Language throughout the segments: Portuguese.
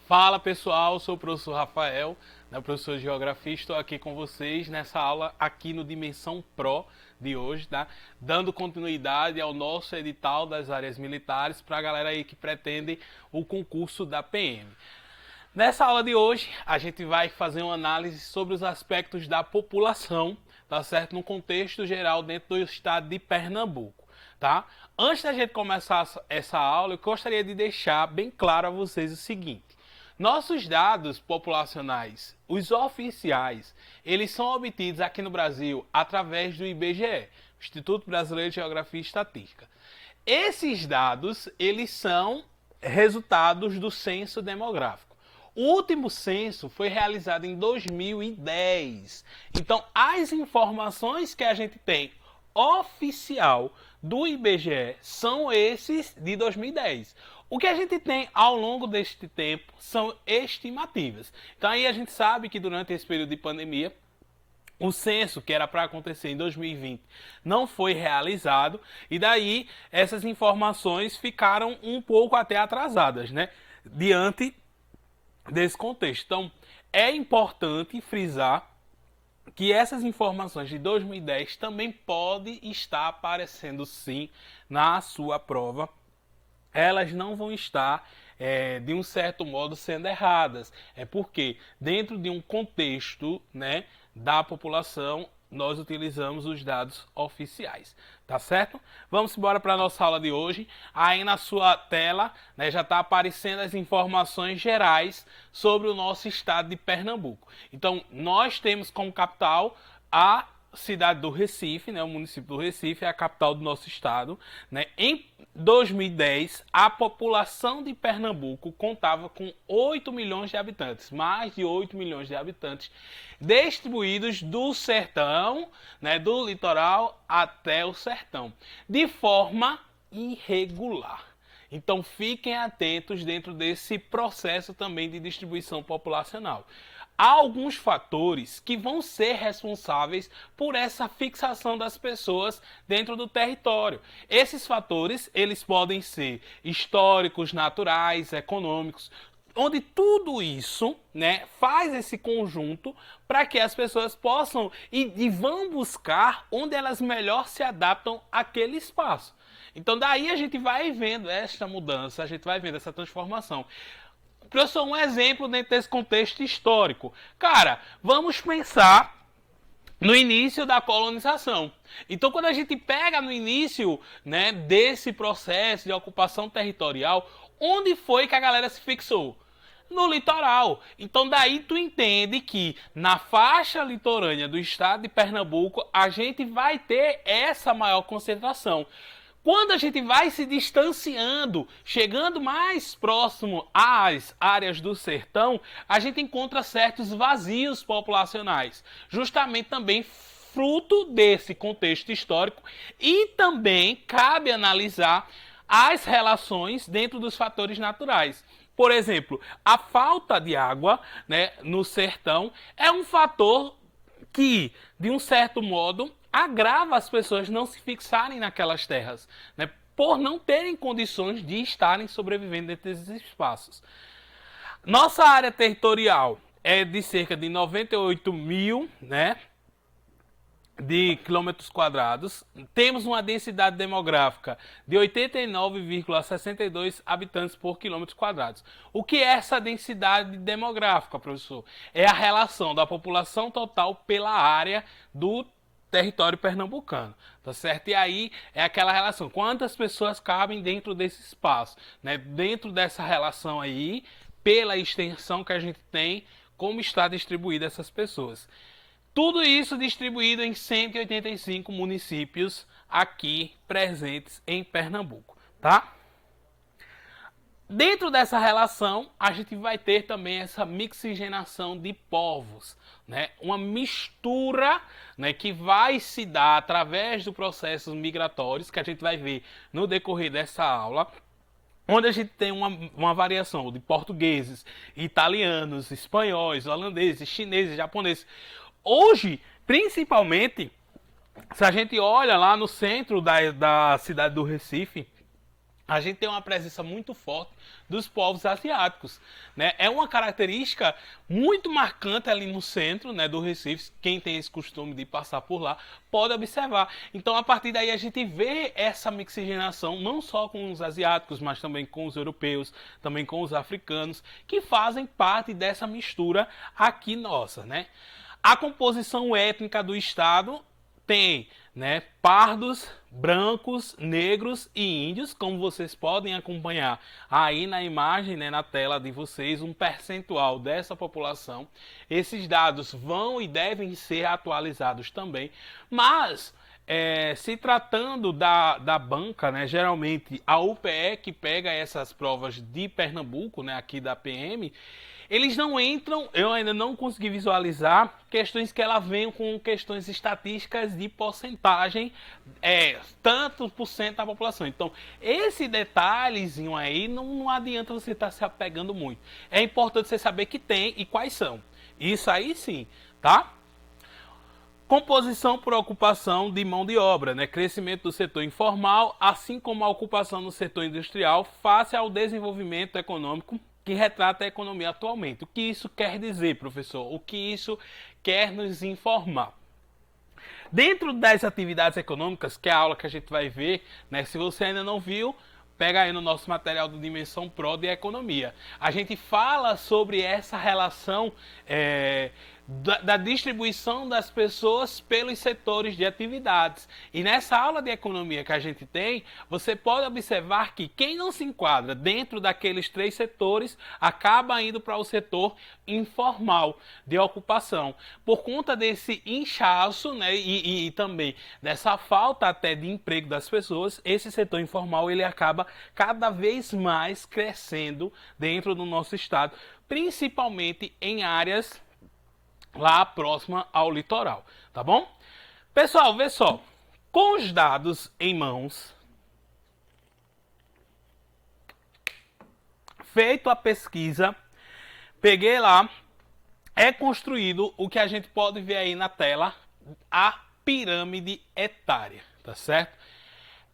Fala pessoal, sou o professor Rafael, professor de Geografia, estou aqui com vocês nessa aula aqui no Dimensão Pro de hoje, tá? Dando continuidade ao nosso edital das áreas militares para a galera aí que pretende o concurso da PM. Nessa aula de hoje, a gente vai fazer uma análise sobre os aspectos da população, tá certo? No contexto geral dentro do estado de Pernambuco, tá? Antes da gente começar essa aula, eu gostaria de deixar bem claro a vocês o seguinte. Nossos dados populacionais, os oficiais, eles são obtidos aqui no Brasil através do IBGE, Instituto Brasileiro de Geografia e Estatística. Esses dados, eles são resultados do censo demográfico. O último censo foi realizado em 2010. Então, as informações que a gente tem oficial do IBGE são esses de 2010. O que a gente tem ao longo deste tempo são estimativas. Então aí a gente sabe que durante esse período de pandemia, o censo que era para acontecer em 2020 não foi realizado e daí essas informações ficaram um pouco até atrasadas, né? Diante desse contexto. Então é importante frisar que essas informações de 2010 também podem estar aparecendo sim na sua prova. Elas não vão estar, de um certo modo, sendo erradas. É porque, dentro de um contexto, né, da população, nós utilizamos os dados oficiais. Tá certo? Vamos embora para a nossa aula de hoje. Aí na sua tela, né, já está aparecendo as informações gerais sobre o nosso estado de Pernambuco. Então, nós temos como capital a cidade do Recife, né, o município do Recife é a capital do nosso estado, né? Em 2010, a população de Pernambuco contava com 8 milhões de habitantes, mais de 8 milhões de habitantes, distribuídos do sertão, né, do litoral até o sertão, de forma irregular. Então fiquem atentos dentro desse processo também de distribuição populacional. Há alguns fatores que vão ser responsáveis por essa fixação das pessoas dentro do território. Esses fatores, eles podem ser históricos, naturais, econômicos, onde tudo isso, né, faz esse conjunto para que as pessoas possam e vão buscar onde elas melhor se adaptam àquele espaço. Então daí a gente vai vendo esta mudança, a gente vai vendo essa transformação. Professor, um exemplo dentro desse contexto histórico. Cara, vamos pensar no início da colonização. Então, quando a gente pega no início, né, desse processo de ocupação territorial, onde foi que a galera se fixou? No litoral. Então daí tu entende que na faixa litorânea do estado de Pernambuco a gente vai ter essa maior concentração. Quando a gente vai se distanciando, chegando mais próximo às áreas do sertão, a gente encontra certos vazios populacionais, justamente também fruto desse contexto histórico, e também cabe analisar as relações dentro dos fatores naturais. Por exemplo, a falta de água, né, no sertão é um fator que, de um certo modo, agrava as pessoas não se fixarem naquelas terras, né, por não terem condições de estarem sobrevivendo dentro desses espaços. Nossa área territorial é de cerca de 98 mil, né, de quilômetros quadrados. Temos uma densidade demográfica de 89,62 habitantes por quilômetros quadrados. O que é essa densidade demográfica, professor? É a relação da população total pela área do território pernambucano, tá certo? E aí é aquela relação, quantas pessoas cabem dentro desse espaço, né? Dentro dessa relação aí, pela extensão que a gente tem, como está distribuída essas pessoas. Tudo isso distribuído em 185 municípios aqui presentes em Pernambuco, tá? Dentro dessa relação, a gente vai ter também essa mixigenação de povos, né? Uma mistura, né, que vai se dar através dos processos migratórios, que a gente vai ver no decorrer dessa aula, onde a gente tem uma variação de portugueses, italianos, espanhóis, holandeses, chineses, japoneses. Hoje, principalmente, se a gente olha lá no centro da cidade do Recife, a gente tem uma presença muito forte dos povos asiáticos, né? É uma característica muito marcante ali no centro, né, do Recife. Quem tem esse costume de passar por lá pode observar. Então, a partir daí, a gente vê essa mixigenação não só com os asiáticos, mas também com os europeus, também com os africanos, que fazem parte dessa mistura aqui nossa, né? A composição étnica do estado tem, né, pardos, brancos, negros e índios, como vocês podem acompanhar aí na imagem, né, na tela de vocês, um percentual dessa população. Esses dados vão e devem ser atualizados também, mas se tratando da banca, né, geralmente a UPE que pega essas provas de Pernambuco, né, aqui da PM, eles não entram, eu ainda não consegui visualizar questões que ela vem com questões estatísticas de porcentagem, tanto por cento da população. Então, esse detalhezinho aí não adianta você estar se apegando muito. É importante você saber que tem e quais são. Isso aí sim, tá? Composição por ocupação de mão de obra, né? Crescimento do setor informal, assim como a ocupação no setor industrial, face ao desenvolvimento econômico que retrata a economia atualmente. O que isso quer dizer, professor? O que isso quer nos informar? Dentro das atividades econômicas, que é a aula que a gente vai ver, né? Se você ainda não viu, pega aí no nosso material do Dimensão Pro de Economia. A gente fala sobre essa relação da distribuição das pessoas pelos setores de atividades. E nessa aula de economia que a gente tem, você pode observar que quem não se enquadra dentro daqueles 3 setores acaba indo para o setor informal de ocupação. Por conta desse inchaço, né, e também dessa falta até de emprego das pessoas, esse setor informal ele acaba cada vez mais crescendo dentro do nosso estado, principalmente em áreas lá próxima ao litoral, tá bom? Pessoal, vê só, com os dados em mãos, feito a pesquisa, peguei lá, é construído o que a gente pode ver aí na tela, a pirâmide etária, tá certo?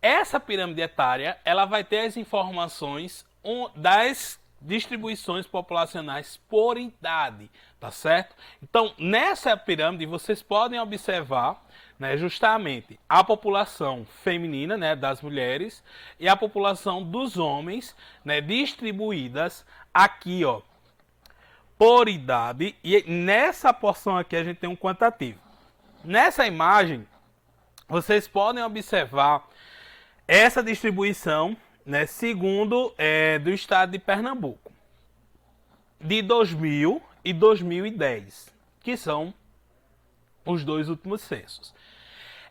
Essa pirâmide etária, ela vai ter as informações das distribuições populacionais por idade, tá certo? Então, nessa pirâmide, vocês podem observar, né, justamente a população feminina, né, das mulheres, e a população dos homens, né, distribuídas aqui, ó, por idade, e nessa porção aqui a gente tem um quantitativo. Nessa imagem, vocês podem observar essa distribuição, né, segundo do estado de Pernambuco, de 2000 e 2010, que são os 2 últimos censos.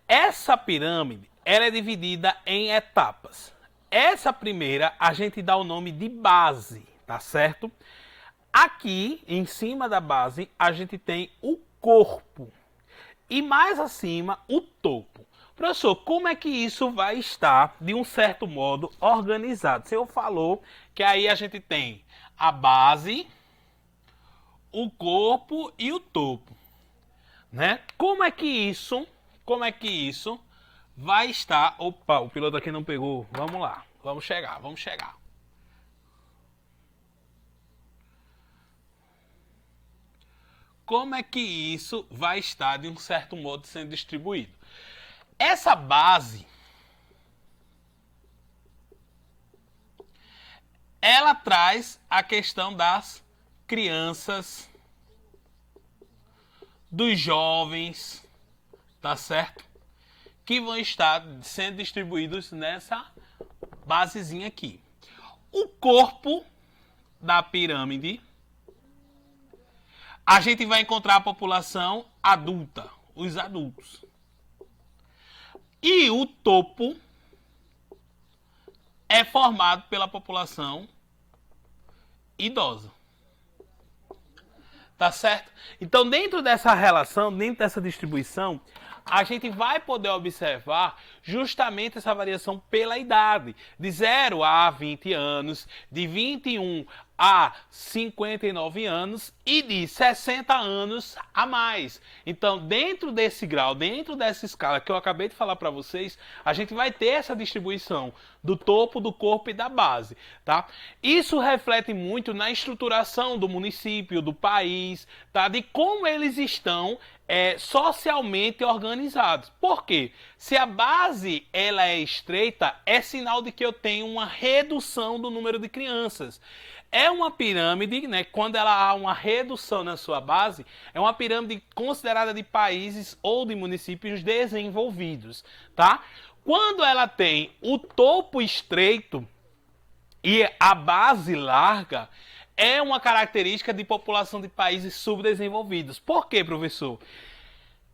Essa pirâmide ela é dividida em etapas. Essa primeira a gente dá o nome de base, tá certo? Aqui, em cima da base, a gente tem o corpo e mais acima o topo. Professor, como é que isso vai estar, de um certo modo, organizado? O senhor falou que aí a gente tem a base, o corpo e o topo, né? Como é que isso vai estar... Opa, o piloto aqui não pegou. Vamos lá, vamos chegar. Como é que isso vai estar, de um certo modo, sendo distribuído? Essa base, ela traz a questão das crianças, dos jovens, tá certo? Que vão estar sendo distribuídos nessa basezinha aqui. O corpo da pirâmide, a gente vai encontrar a população adulta, os adultos. E o topo é formado pela população idosa. Tá certo? Então, dentro dessa relação, dentro dessa distribuição, a gente vai poder observar justamente essa variação pela idade, de 0 a 20 anos, de 21 a 59 anos e de 60 anos a mais. Então, dentro desse grau, dentro dessa escala que eu acabei de falar para vocês, a gente vai ter essa distribuição do topo, do corpo e da base, tá? Isso reflete muito na estruturação do município, do país, tá? De como eles estão socialmente organizados. Por quê? Se a base ela é estreita, é sinal de que eu tenho uma redução do número de crianças. É uma pirâmide, né? Quando ela há uma redução na sua base, é uma pirâmide considerada de países ou de municípios desenvolvidos, tá? Quando ela tem o topo estreito e a base larga, é uma característica de população de países subdesenvolvidos. Por quê, professor?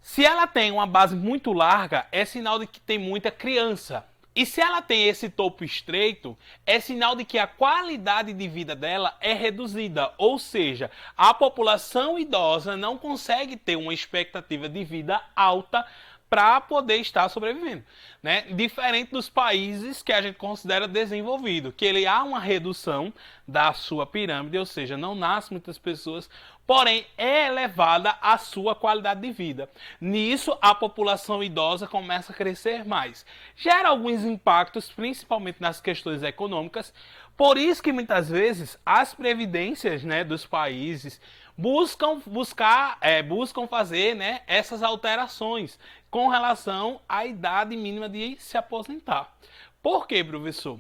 Se ela tem uma base muito larga, é sinal de que tem muita criança. E se ela tem esse topo estreito, é sinal de que a qualidade de vida dela é reduzida. Ou seja, a população idosa não consegue ter uma expectativa de vida alta para poder estar sobrevivendo, né? Diferente dos países que a gente considera desenvolvido, que ele há uma redução da sua pirâmide, ou seja, não nascem muitas pessoas, porém é elevada a sua qualidade de vida. Nisso, a população idosa começa a crescer mais. Gera alguns impactos, principalmente nas questões econômicas, por isso que muitas vezes as previdências, né, dos países buscam fazer, né, essas alterações com relação à idade mínima de se aposentar. Por quê, professor?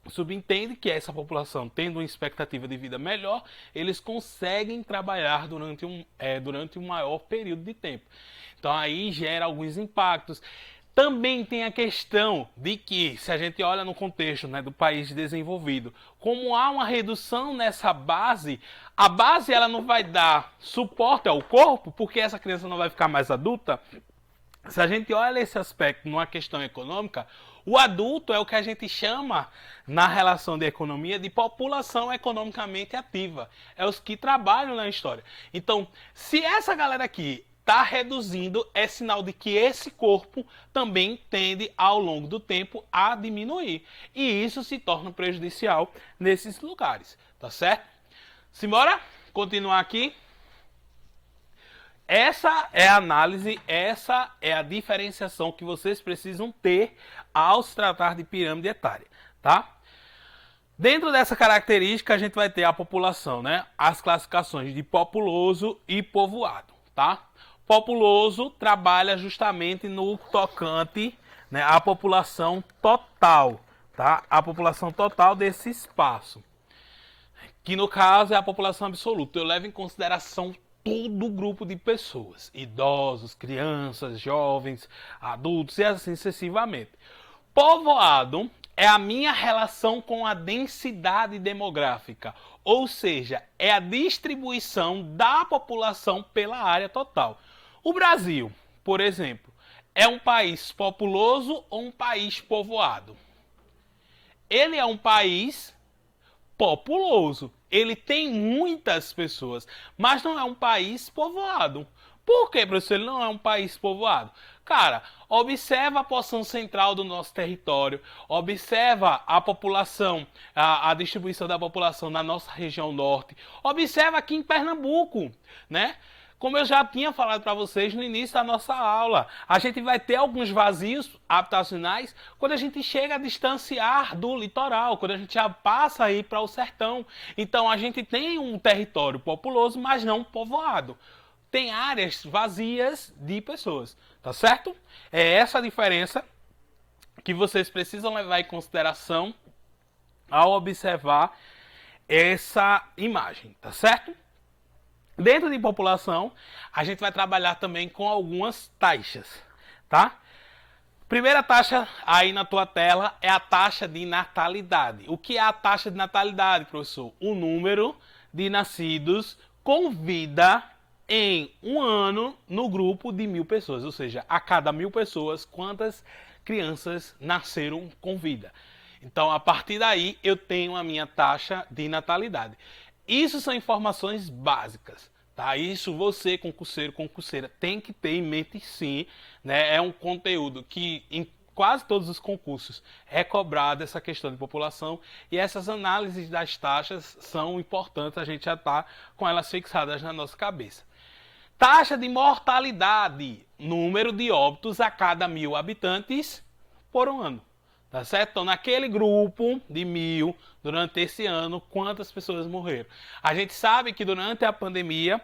Subentende que essa população, tendo uma expectativa de vida melhor, eles conseguem trabalhar durante um maior período de tempo. Então aí gera alguns impactos. Também tem a questão de que, se a gente olha no contexto, né, do país desenvolvido, como há uma redução nessa base, a base ela não vai dar suporte ao corpo, porque essa criança não vai ficar mais adulta. Se a gente olha esse aspecto numa questão econômica, o adulto é o que a gente chama, na relação de economia, de população economicamente ativa. É os que trabalham na história. Então, se essa galera aqui está reduzindo, é sinal de que esse corpo também tende, ao longo do tempo, a diminuir. E isso se torna prejudicial nesses lugares, tá certo? Simbora? Continuar aqui. Essa é a análise, essa é a diferenciação que vocês precisam ter ao se tratar de pirâmide etária, tá? Dentro dessa característica, a gente vai ter a população, né? As classificações de populoso e povoado, tá? Populoso trabalha justamente no tocante, né, à população total, tá? A população total desse espaço, que no caso é a população absoluta. Eu levo em consideração todo o grupo de pessoas, idosos, crianças, jovens, adultos e assim sucessivamente. Povoado é a minha relação com a densidade demográfica, ou seja, é a distribuição da população pela área total. O Brasil, por exemplo, é um país populoso ou um país povoado? Ele é um país populoso. Ele tem muitas pessoas, mas não é um país povoado. Por que, professor, ele não é um país povoado? Cara, observa a porção central do nosso território, observa a população, a distribuição da população na nossa região norte, observa aqui em Pernambuco, né? Como eu já tinha falado para vocês no início da nossa aula, a gente vai ter alguns vazios habitacionais quando a gente chega a distanciar do litoral, quando a gente já passa aí para o sertão. Então a gente tem um território populoso, mas não povoado. Tem áreas vazias de pessoas, tá certo? É essa a diferença que vocês precisam levar em consideração ao observar essa imagem, tá certo? Dentro de população, a gente vai trabalhar também com algumas taxas, tá? Primeira taxa aí na tua tela é a taxa de natalidade. O que é a taxa de natalidade, professor? O número de nascidos com vida em um ano no grupo de 1.000 pessoas. Ou seja, a cada 1.000 pessoas, quantas crianças nasceram com vida. Então, a partir daí, eu tenho a minha taxa de natalidade. Isso são informações básicas, tá? Isso você, concurseiro, concurseira, tem que ter em mente sim, né? É um conteúdo que quase todos os concursos é cobrada essa questão de população e essas análises das taxas são importantes, a gente já está com elas fixadas na nossa cabeça. Taxa de mortalidade, número de óbitos a cada 1.000 habitantes por um ano. Tá certo? Então, naquele grupo de 1.000, durante esse ano, quantas pessoas morreram? A gente sabe que durante a pandemia,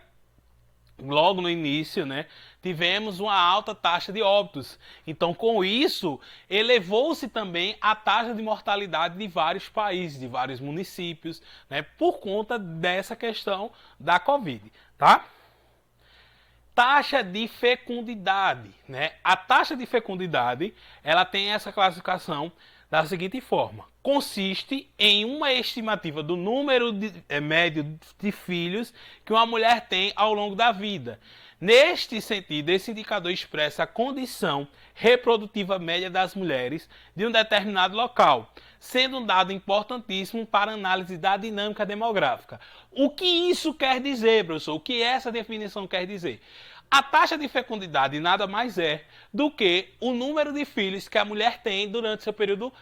logo no início, né, tivemos uma alta taxa de óbitos. Então, com isso, elevou-se também a taxa de mortalidade de vários países, de vários municípios, né, por conta dessa questão da Covid, tá? Taxa de fecundidade, né? A taxa de fecundidade, ela tem essa classificação da seguinte forma: consiste em uma estimativa do número médio de filhos que uma mulher tem ao longo da vida. Neste sentido, esse indicador expressa a condição reprodutiva média das mulheres de um determinado local, sendo um dado importantíssimo para a análise da dinâmica demográfica. O que isso quer dizer, professor? O que essa definição quer dizer? A taxa de fecundidade nada mais é do que o número de filhos que a mulher tem durante seu período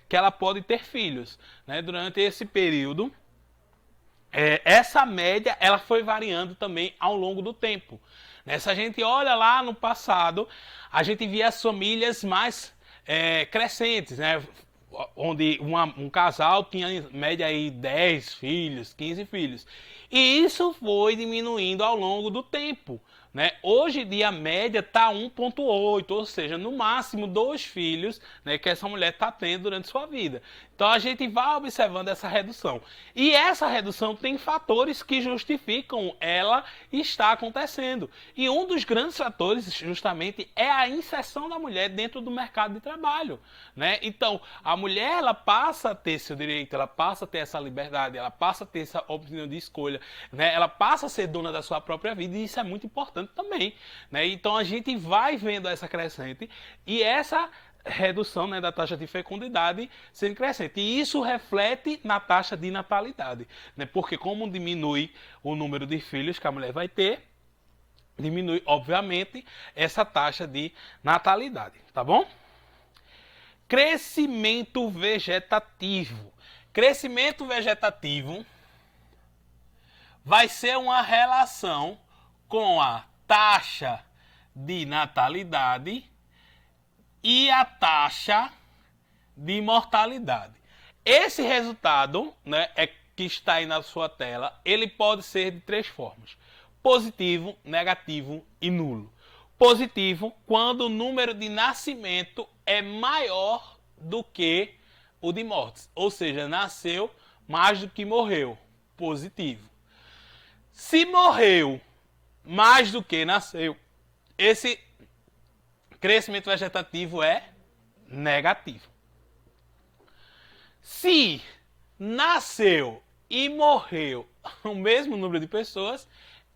que ela pode ter filhos, né? Durante esse período, essa média ela foi variando também ao longo do tempo. Né? Se a gente olha lá no passado, a gente via as famílias mais crescentes, né? Onde um casal tinha em média aí 10 filhos, 15 filhos. E isso foi diminuindo ao longo do tempo. Né? Hoje em dia a média está 1,8, ou seja, no máximo 2 filhos, né, que essa mulher está tendo durante sua vida. Então a gente vai observando essa redução. E essa redução tem fatores que justificam ela estar acontecendo. E um dos grandes fatores justamente é a inserção da mulher dentro do mercado de trabalho. Né? Então a mulher ela passa a ter seu direito, ela passa a ter essa liberdade, ela passa a ter essa opção de escolha, né? Ela passa a ser dona da sua própria vida e isso é muito importante também. Né? Então a gente vai vendo essa crescente e essa redução, né, da taxa de fecundidade sendo crescente. E isso reflete na taxa de natalidade. Né? Porque como diminui o número de filhos que a mulher vai ter, diminui, obviamente, essa taxa de natalidade. Tá bom? Crescimento vegetativo. Crescimento vegetativo vai ser uma relação com a taxa de natalidade e a taxa de mortalidade. Esse resultado, né, que está aí na sua tela, ele pode ser de 3 formas: positivo, negativo e nulo. Positivo, quando o número de nascimento é maior do que o de mortes, ou seja, nasceu mais do que morreu. Positivo. Se morreu mais do que nasceu, esse crescimento vegetativo é negativo. Se nasceu e morreu o mesmo número de pessoas,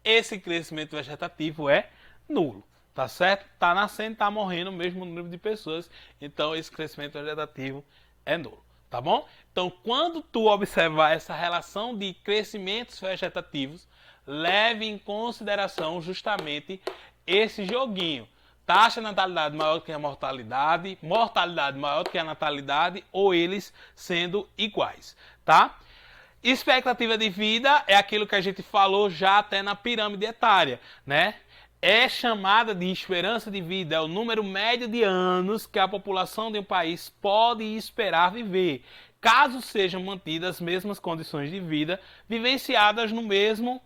esse crescimento vegetativo é nulo. Tá certo? Tá nascendo, tá morrendo o mesmo número de pessoas, então esse crescimento vegetativo é nulo. Tá bom? Então, quando tu observar essa relação de crescimentos vegetativos, leve em consideração justamente esse joguinho. Taxa de natalidade maior do que a mortalidade, mortalidade maior do que a natalidade, ou eles sendo iguais, tá? Expectativa de vida é aquilo que a gente falou já até na pirâmide etária, né? É chamada de esperança de vida, é o número médio de anos que a população de um país pode esperar viver, caso sejam mantidas as mesmas condições de vida vivenciadas no mesmo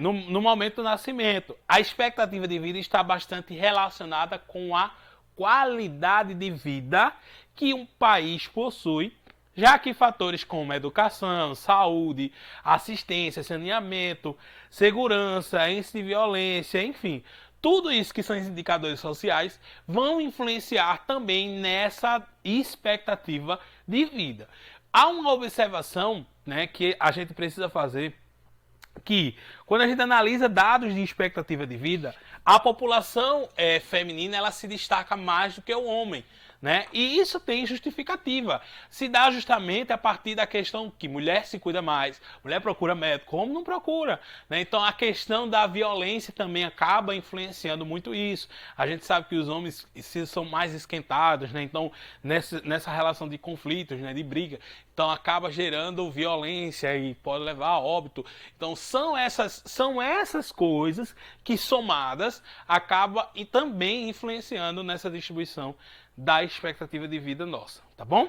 no momento do nascimento. A expectativa de vida está bastante relacionada com a qualidade de vida que um país possui, já que fatores como educação, saúde, assistência, saneamento, segurança, índice de violência, enfim, tudo isso que são os indicadores sociais vão influenciar também nessa expectativa de vida. Há uma observação, né, que a gente precisa fazer, que quando a gente analisa dados de expectativa de vida, a população feminina ela se destaca mais do que o homem. né? E isso tem justificativa. Se dá justamente a partir da questão que mulher se cuida mais, mulher procura médico, como não procura, né? Então a questão da violência também acaba influenciando muito isso. A gente sabe que os homens são mais esquentados, né? Então nessa relação de conflitos, né? De briga, então acaba gerando violência e pode levar a óbito. Então são essas coisas que somadas acaba e também influenciando nessa distribuição da expectativa de vida nossa, tá bom?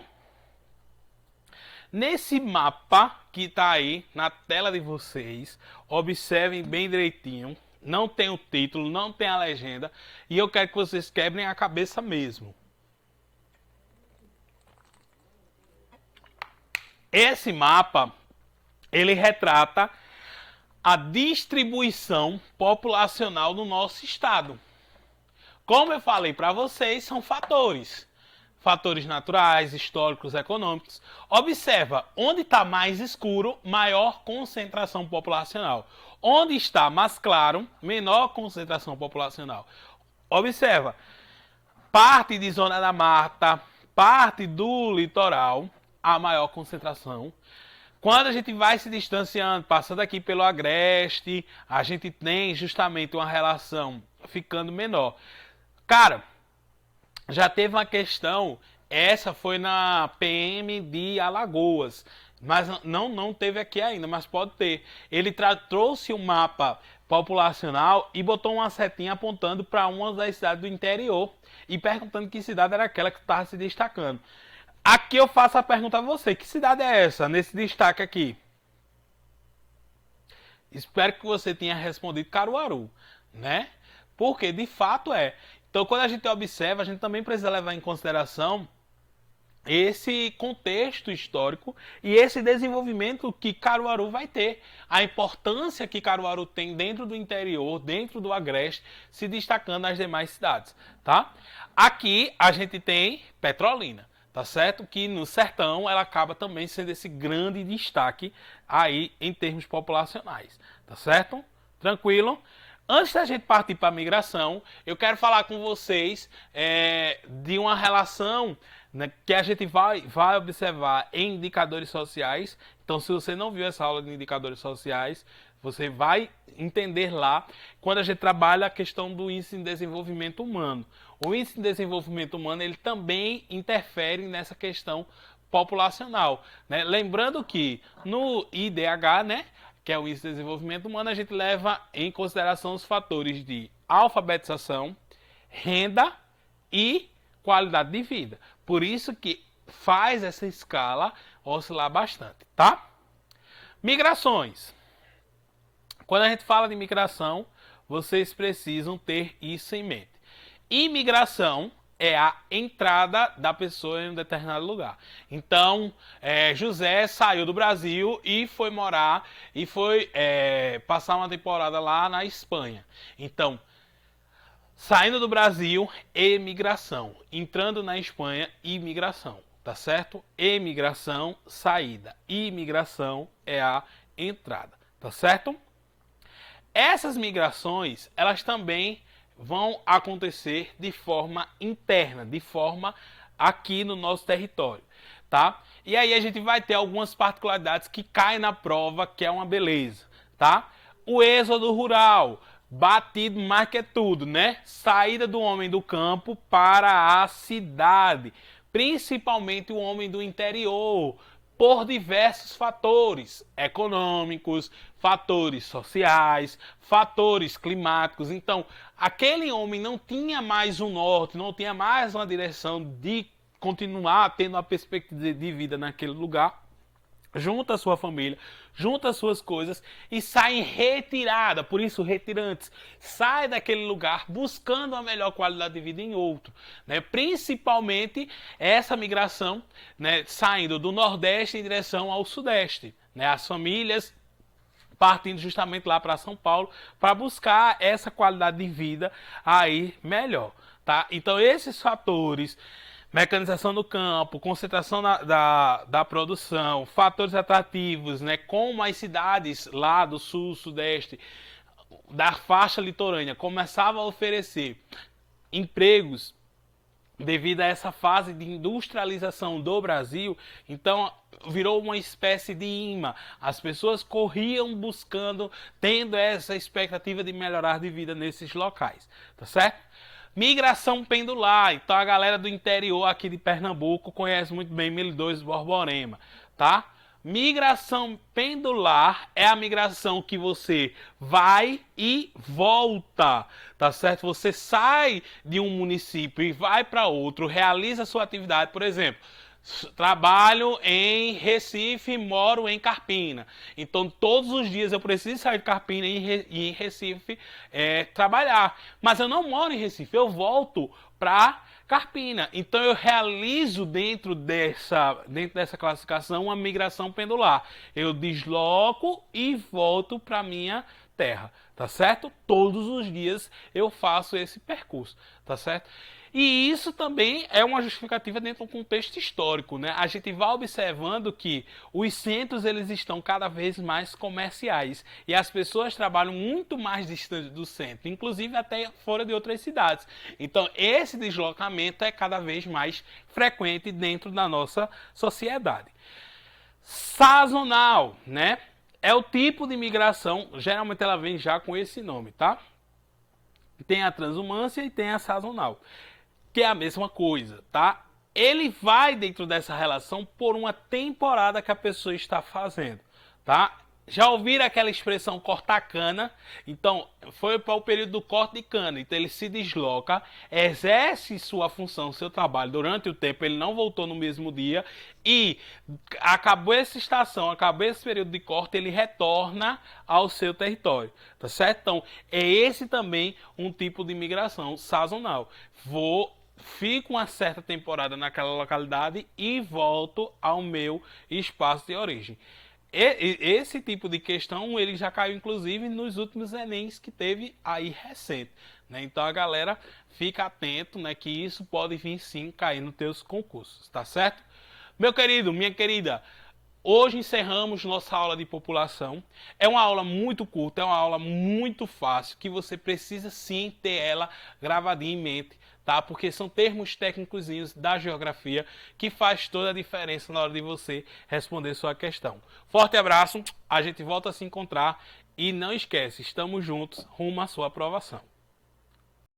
Nesse mapa que está aí na tela de vocês, observem bem direitinho, não tem o título, não tem a legenda, e eu quero que vocês quebrem a cabeça mesmo. Esse mapa, ele retrata a distribuição populacional no nosso estado. Como eu falei para vocês, são fatores. Fatores naturais, históricos, econômicos. Observa, onde está mais escuro, maior concentração populacional. Onde está mais claro, menor concentração populacional. Observa, parte de zona da mata, parte do litoral, a maior concentração. Quando a gente vai se distanciando, passando aqui pelo agreste, a gente tem justamente uma relação ficando menor. Cara, já teve uma questão, essa foi na PM de Alagoas, mas não teve aqui ainda, mas pode ter. Ele trouxe um mapa populacional e botou uma setinha apontando para uma das cidades do interior e perguntando que cidade era aquela que estava se destacando. Aqui eu faço a pergunta a você, que cidade é essa, nesse destaque aqui? Espero que você tenha respondido Caruaru, né? Porque de fato é. Então, quando a gente observa, a gente também precisa levar em consideração esse contexto histórico e esse desenvolvimento que Caruaru vai ter. A importância que Caruaru tem dentro do interior, dentro do agreste, se destacando nas demais cidades, tá? Aqui a gente tem Petrolina, tá certo? Que no sertão ela acaba também sendo esse grande destaque aí em termos populacionais, tá certo? Tranquilo? Antes da gente partir para a migração, eu quero falar com vocês de uma relação, né, que a gente vai observar em indicadores sociais. Então, se você não viu essa aula de indicadores sociais, você vai entender lá quando a gente trabalha a questão do índice de desenvolvimento humano. O índice de desenvolvimento humano ele também interfere nessa questão populacional, né? Lembrando que no IDH, né, que é o Índice de Desenvolvimento Humano, a gente leva em consideração os fatores de alfabetização, renda e qualidade de vida. Por isso que faz essa escala oscilar bastante, tá? Migrações. Quando a gente fala de migração, vocês precisam ter isso em mente. Imigração é a entrada da pessoa em um determinado lugar. Então, José saiu do Brasil e foi morar e foi passar uma temporada lá na Espanha. Então, saindo do Brasil, emigração. Entrando na Espanha, imigração. Tá certo? Emigração, saída. Imigração é a entrada. Tá certo? Essas migrações, elas também vão acontecer de forma interna, de forma aqui no nosso território, tá? E aí a gente vai ter algumas particularidades que caem na prova, que é uma beleza, tá? O êxodo rural, batido mais que tudo, né? Saída do homem do campo para a cidade, principalmente o homem do interior, por diversos fatores econômicos, fatores sociais, fatores climáticos. Então, aquele homem não tinha mais um norte, não tinha mais uma direção de continuar tendo uma perspectiva de vida naquele lugar. Junta a sua família, junta as suas coisas e sai em retirada, por isso retirantes, sai daquele lugar buscando a melhor qualidade de vida em outro, né? Principalmente essa migração, né, saindo do Nordeste em direção ao Sudeste, né? As famílias partindo justamente lá para São Paulo para buscar essa qualidade de vida aí melhor, tá? Então esses fatores, mecanização do campo, concentração da produção, fatores atrativos, né, como as cidades lá do sul, sudeste, da faixa litorânea começavam a oferecer empregos devido a essa fase de industrialização do Brasil, então virou uma espécie de imã. As pessoas corriam buscando, tendo essa expectativa de melhorar de vida nesses locais, tá certo? Migração pendular. Então a galera do interior aqui de Pernambuco conhece muito bem 1002 Borborema, tá? Migração pendular é a migração que você vai e volta, tá certo? Você sai de um município e vai para outro, realiza a sua atividade, por exemplo, trabalho em Recife, moro em Carpina. Então, todos os dias eu preciso sair de Carpina e ir em Recife trabalhar. Mas eu não moro em Recife, eu volto para Carpina. Então, eu realizo dentro dessa classificação uma migração pendular. Eu desloco e volto para minha terra, tá certo? Todos os dias eu faço esse percurso, tá certo? E isso também é uma justificativa dentro do contexto histórico, né? A gente vai observando que os centros eles estão cada vez mais comerciais e as pessoas trabalham muito mais distante do centro, inclusive até fora de outras cidades. Então, esse deslocamento é cada vez mais frequente dentro da nossa sociedade. Sazonal, né? É o tipo de migração, geralmente ela vem já com esse nome, tá? Tem a transhumância e tem a sazonal, que é a mesma coisa, tá? Ele vai dentro dessa relação por uma temporada que a pessoa está fazendo, tá? Já ouviram aquela expressão cortar cana? Então, foi para o período do corte de cana. Então, ele se desloca, exerce sua função, seu trabalho durante o tempo, ele não voltou no mesmo dia e acabou essa estação, acabou esse período de corte, ele retorna ao seu território, tá certo? Então, é esse também um tipo de migração sazonal. Fico uma certa temporada naquela localidade e volto ao meu espaço de origem. Esse tipo de questão ele já caiu inclusive nos últimos Enems que teve aí recente, né? Então a galera fica atento, né, que isso pode vir sim cair nos teus concursos, tá certo? Meu querido, minha querida, hoje encerramos nossa aula de população. É uma aula muito curta, é uma aula muito fácil, que você precisa sim ter ela gravadinha em mente, tá? Porque são termos técnicos da geografia que faz toda a diferença na hora de você responder sua questão. Forte abraço, a gente volta a se encontrar e não esquece, estamos juntos rumo à sua aprovação.